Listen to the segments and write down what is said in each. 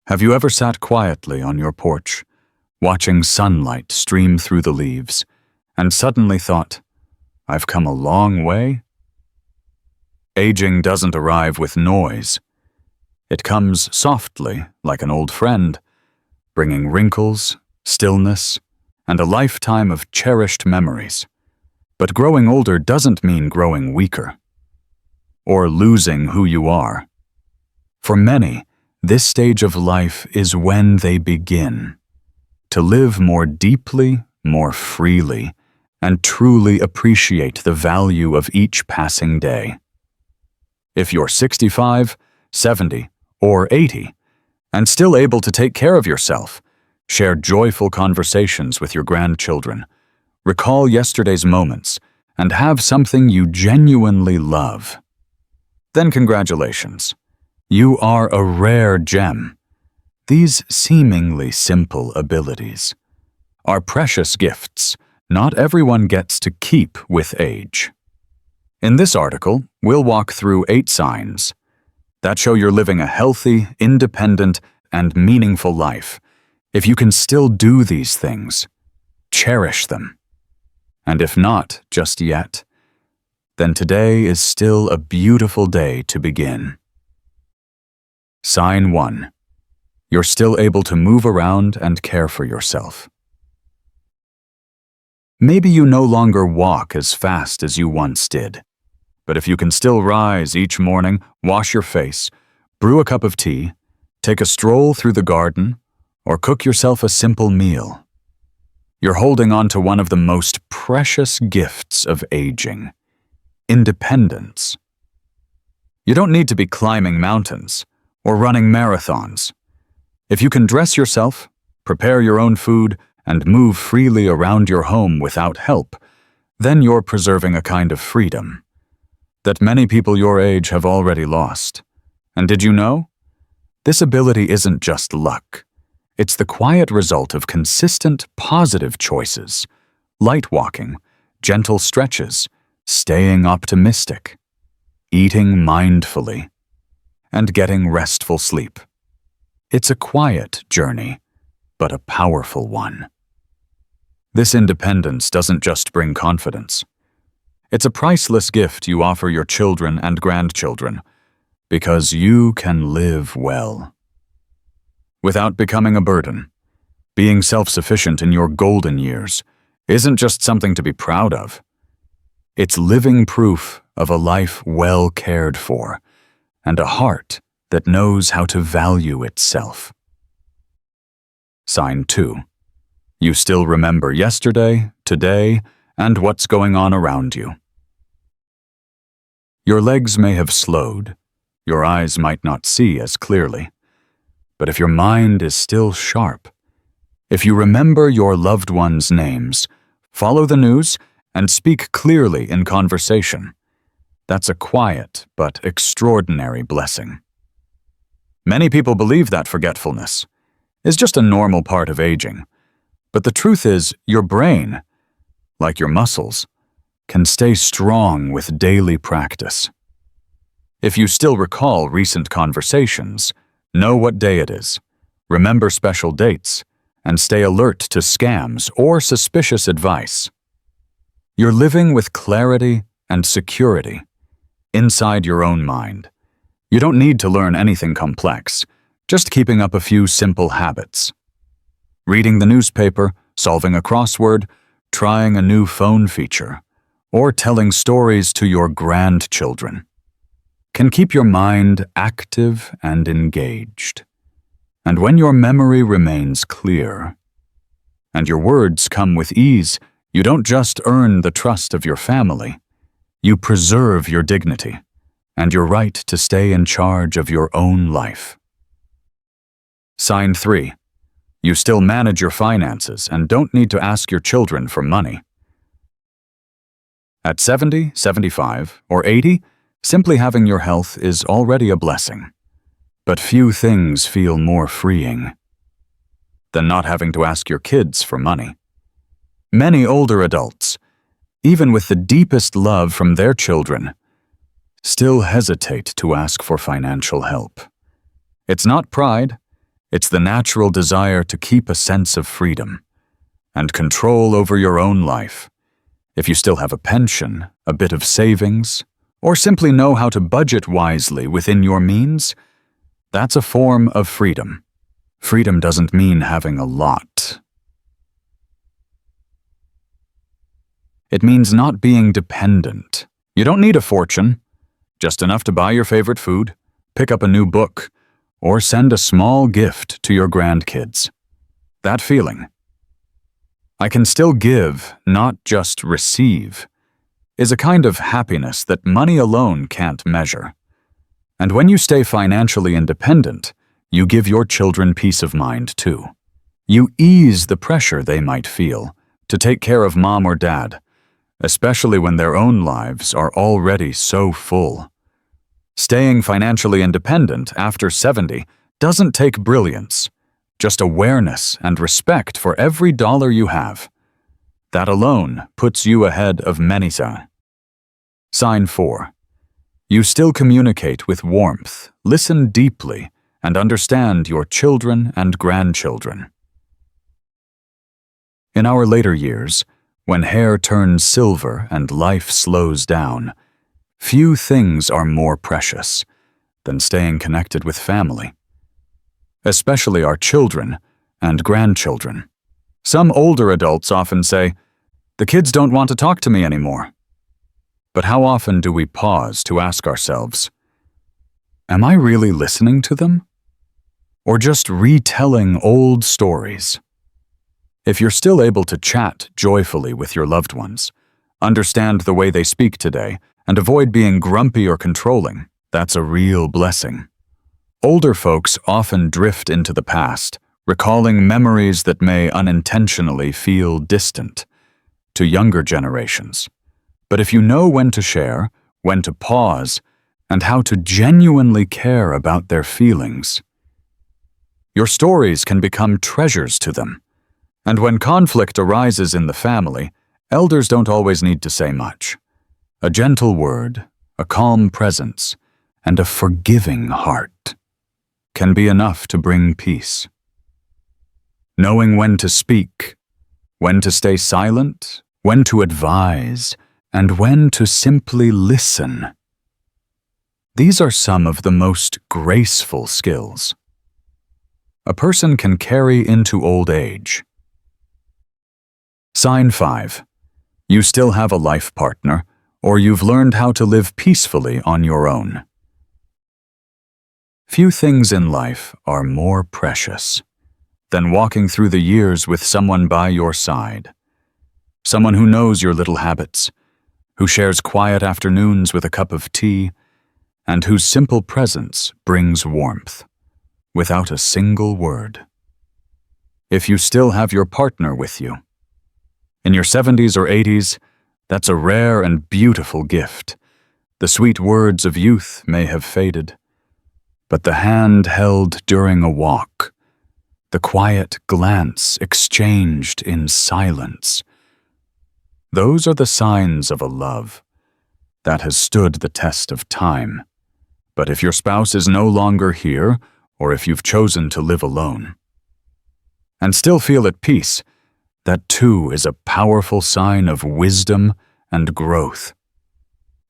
Have you ever sat quietly on your porch, watching sunlight stream through the leaves, and suddenly thought, "I've come a long way"? Aging doesn't arrive with noise. It comes softly, like an old friend, bringing wrinkles, stillness, and a lifetime of cherished memories. But growing older doesn't mean growing weaker, or losing who you are. For many, this stage of life is when they begin to live more deeply, more freely, and truly appreciate the value of each passing day. If you're 65, 70, or 80, and still able to take care of yourself, share joyful conversations with your grandchildren, recall yesterday's moments, and have something you genuinely love, then congratulations. You are a rare gem. These seemingly simple abilities are precious gifts not everyone gets to keep with age. In this article, we'll walk through 8 signs that show you're living a healthy, independent, and meaningful life. If you can still do these things, cherish them. And if not just yet, then today is still a beautiful day to begin. Sign 1. You're still able to move around and care for yourself. Maybe you no longer walk as fast as you once did, but if you can still rise each morning, wash your face, brew a cup of tea, take a stroll through the garden, or cook yourself a simple meal, you're holding on to one of the most precious gifts of aging: independence. You don't need to be climbing mountains or running marathons. If you can dress yourself, prepare your own food, and move freely around your home without help, then you're preserving a kind of freedom that many people your age have already lost. And did you know? This ability isn't just luck. It's the quiet result of consistent, positive choices: light walking, gentle stretches, staying optimistic, eating mindfully, and getting restful sleep. It's a quiet journey, but a powerful one. This independence doesn't just bring confidence. It's a priceless gift you offer your children and grandchildren, because you can live well without becoming a burden. Being self-sufficient in your golden years isn't just something to be proud of. It's living proof of a life well cared for and a heart that knows how to value itself. Sign 2. You still remember yesterday, today, and what's going on around you. Your legs may have slowed, your eyes might not see as clearly, but if your mind is still sharp, if you remember your loved ones' names, follow the news, and speak clearly in conversation, that's a quiet but extraordinary blessing. Many people believe that forgetfulness is just a normal part of aging, but the truth is your brain, like your muscles, can stay strong with daily practice. If you still recall recent conversations, know what day it is, remember special dates, and stay alert to scams or suspicious advice. You're living with clarity and security inside your own mind. You don't need to learn anything complex, just keeping up a few simple habits. Reading the newspaper, solving a crossword, trying a new phone feature, or telling stories to your grandchildren can keep your mind active and engaged. And when your memory remains clear and your words come with ease, you don't just earn the trust of your family, you preserve your dignity and your right to stay in charge of your own life. Sign 3. You still manage your finances and don't need to ask your children for money. At 70, 75, or 80, simply having your health is already a blessing. But few things feel more freeing than not having to ask your kids for money. Many older adults, even with the deepest love from their children, still hesitate to ask for financial help. It's not pride, It's the natural desire to keep a sense of freedom and control over your own life. If you still have a pension, a bit of savings, or simply know how to budget wisely within your means, that's a form of freedom. Freedom doesn't mean having a lot. It means not being dependent. You don't need a fortune, just enough to buy your favorite food, pick up a new book, or send a small gift to your grandkids. That feeling, I can still give, not just receive, is a kind of happiness that money alone can't measure. And when you stay financially independent, you give your children peace of mind too. You ease the pressure they might feel to take care of mom or dad, especially when their own lives are already so full. Staying financially independent after 70 doesn't take brilliance, just awareness and respect for every dollar you have. That alone puts you ahead of many. Sign 4. You still communicate with warmth, listen deeply, and understand your children and grandchildren. In our later years, when hair turns silver and life slows down, few things are more precious than staying connected with family, especially our children and grandchildren. Some older adults often say, "The kids don't want to talk to me anymore." But how often do we pause to ask ourselves, am I really listening to them? Or just retelling old stories? If you're still able to chat joyfully with your loved ones, understand the way they speak today, and avoid being grumpy or controlling, that's a real blessing. Older folks often drift into the past, recalling memories that may unintentionally feel distant to younger generations. But if you know when to share, when to pause, and how to genuinely care about their feelings, your stories can become treasures to them. And when conflict arises in the family, elders don't always need to say much. A gentle word, a calm presence, and a forgiving heart can be enough to bring peace. Knowing when to speak, when to stay silent, when to advise, and when to simply listen. These are some of the most graceful skills a person can carry into old age. Sign 5. You still have a life partner, or you've learned how to live peacefully on your own. Few things in life are more precious than walking through the years with someone by your side, someone who knows your little habits, who shares quiet afternoons with a cup of tea, and whose simple presence brings warmth, without a single word. If you still have your partner with you, in your 70s or 80s, that's a rare and beautiful gift. The sweet words of youth may have faded, but the hand held during a walk, the quiet glance exchanged in silence, those are the signs of a love that has stood the test of time. But if your spouse is no longer here, or if you've chosen to live alone, and still feel at peace, that too is a powerful sign of wisdom and growth.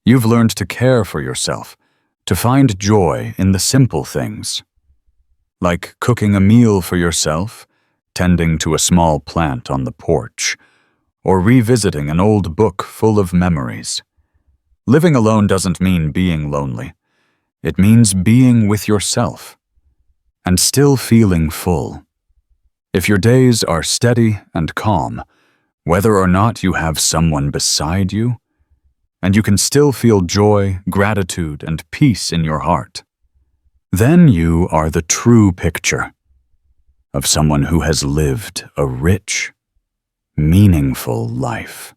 You've learned to care for yourself, to find joy in the simple things, like cooking a meal for yourself, tending to a small plant on the porch, or revisiting an old book full of memories. Living alone doesn't mean being lonely. It means being with yourself and still feeling full. If your days are steady and calm, whether or not you have someone beside you, and you can still feel joy, gratitude, and peace in your heart, then you are the true picture of someone who has lived a rich, meaningful life.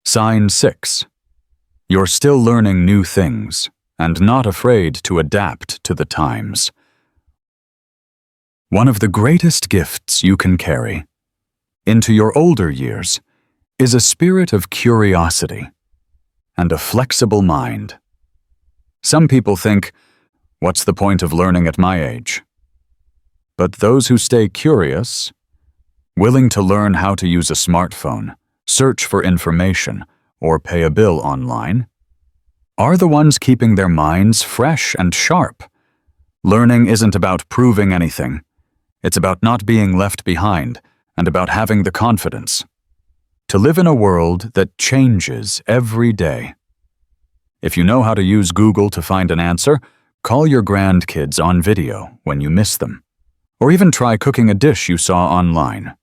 Sign 6. You're still learning new things and not afraid to adapt to the times. One of the greatest gifts you can carry into your older years is a spirit of curiosity and a flexible mind. Some people think, what's the point of learning at my age? But those who stay curious, willing to learn how to use a smartphone, search for information, or pay a bill online, are the ones keeping their minds fresh and sharp. Learning isn't about proving anything. It's about not being left behind and about having the confidence to live in a world that changes every day. If you know how to use Google to find an answer, call your grandkids on video when you miss them, or even try cooking a dish you saw online.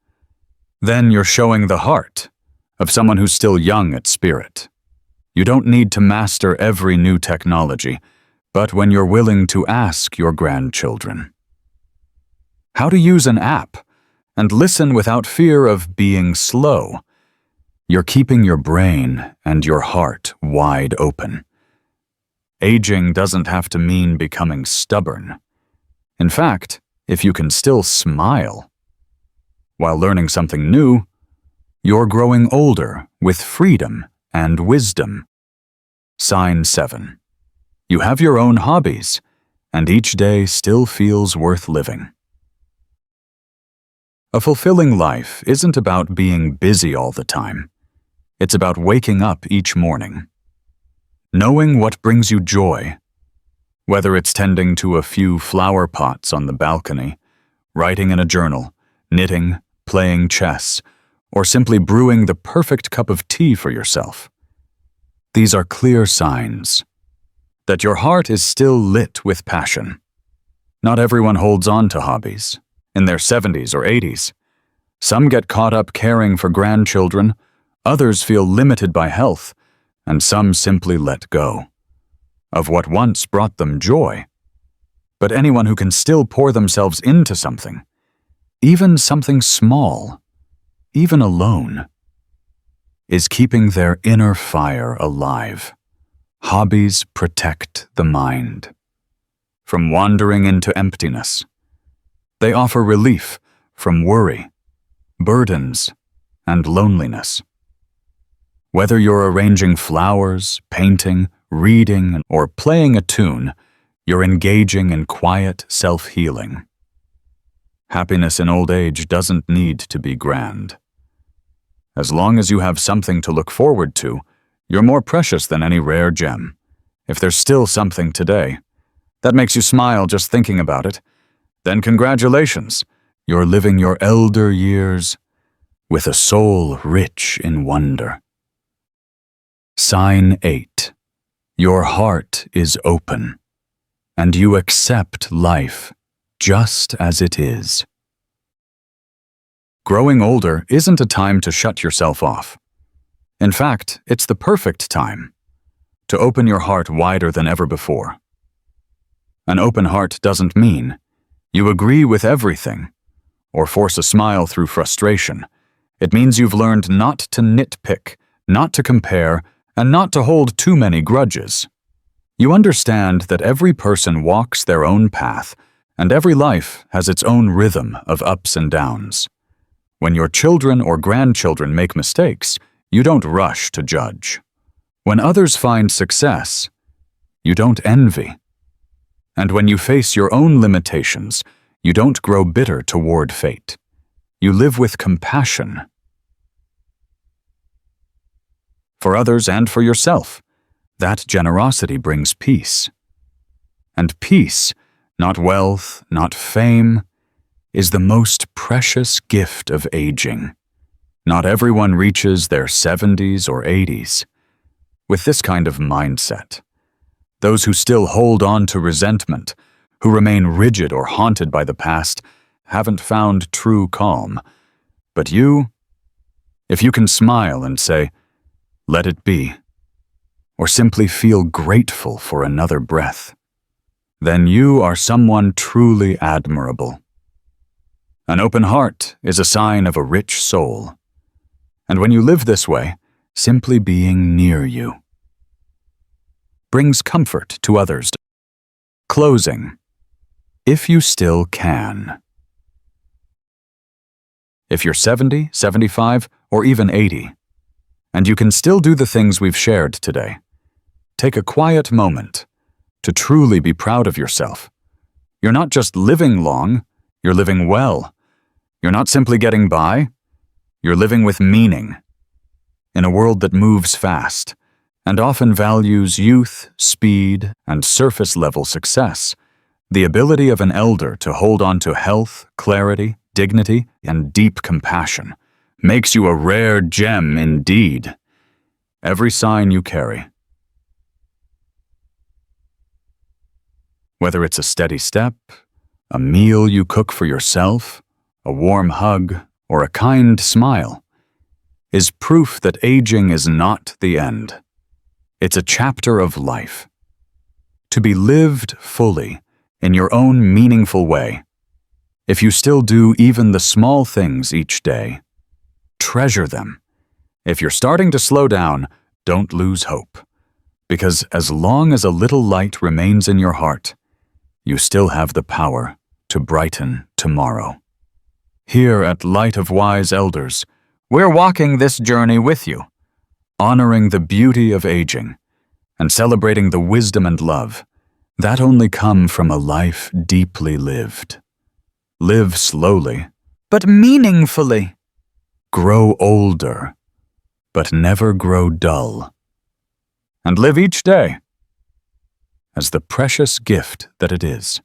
Then you're showing the heart of someone who's still young at spirit. You don't need to master every new technology, but when you're willing to ask your grandchildren how to use an app and listen without fear of being slow, you're keeping your brain and your heart wide open. Aging doesn't have to mean becoming stubborn. In fact, if you can still smile while learning something new, you're growing older with freedom and wisdom. Sign 7. You have your own hobbies, and each day still feels worth living. A fulfilling life isn't about being busy all the time. It's about waking up each morning, knowing what brings you joy, whether it's tending to a few flower pots on the balcony, writing in a journal, knitting, playing chess, or simply brewing the perfect cup of tea for yourself. These are clear signs that your heart is still lit with passion. Not everyone holds on to hobbies in their 70s or 80s. Some get caught up caring for grandchildren, others feel limited by health, and some simply let go of what once brought them joy. But anyone who can still pour themselves into something, even something small, even alone, is keeping their inner fire alive. Hobbies protect the mind from wandering into emptiness. They offer relief from worry, burdens, and loneliness. Whether you're arranging flowers, painting, reading, or playing a tune, you're engaging in quiet self-healing. Happiness in old age doesn't need to be grand. As long as you have something to look forward to, you're more precious than any rare gem. If there's still something today that makes you smile just thinking about it, then congratulations, you're living your elder years with a soul rich in wonder. Sign 8. Your heart is open, and you accept life just as it is. Growing older isn't a time to shut yourself off. In fact, it's the perfect time to open your heart wider than ever before. An open heart doesn't mean you agree with everything or force a smile through frustration. It means you've learned not to nitpick, not to compare, and not to hold too many grudges. You understand that every person walks their own path, and every life has its own rhythm of ups and downs. When your children or grandchildren make mistakes, you don't rush to judge. When others find success, you don't envy. And when you face your own limitations, you don't grow bitter toward fate. You live with compassion for others and for yourself. That generosity brings peace. And peace, not wealth, not fame, is the most precious gift of aging. Not everyone reaches their 70s or 80s with this kind of mindset. Those who still hold on to resentment, who remain rigid or haunted by the past, haven't found true calm. But you, if you can smile and say, "Let it be," or simply feel grateful for another breath, then you are someone truly admirable. An open heart is a sign of a rich soul. And when you live this way, simply being near you brings comfort to others. Closing. If you still can. If you're 70, 75, or even 80, and you can still do the things we've shared today, take a quiet moment to truly be proud of yourself. You're not just living long, You're living well. You're not simply getting by. You're living with meaning. In a world that moves fast and often values youth, speed, and surface-level success, the ability of an elder to hold on to health, clarity, dignity, and deep compassion makes you a rare gem indeed. Every sign you carry, whether it's a steady step, a meal you cook for yourself, a warm hug, or a kind smile, is proof that aging is not the end. It's a chapter of life, to be lived fully in your own meaningful way. If you still do even the small things each day, treasure them. If you're starting to slow down, don't lose hope, because as long as a little light remains in your heart, you still have the power to brighten tomorrow. Here at Light of Wise Elders, we're walking this journey with you, honoring the beauty of aging and celebrating the wisdom and love that only come from a life deeply lived. Live slowly, but meaningfully. Grow older, but never grow dull. And live each day as the precious gift that it is.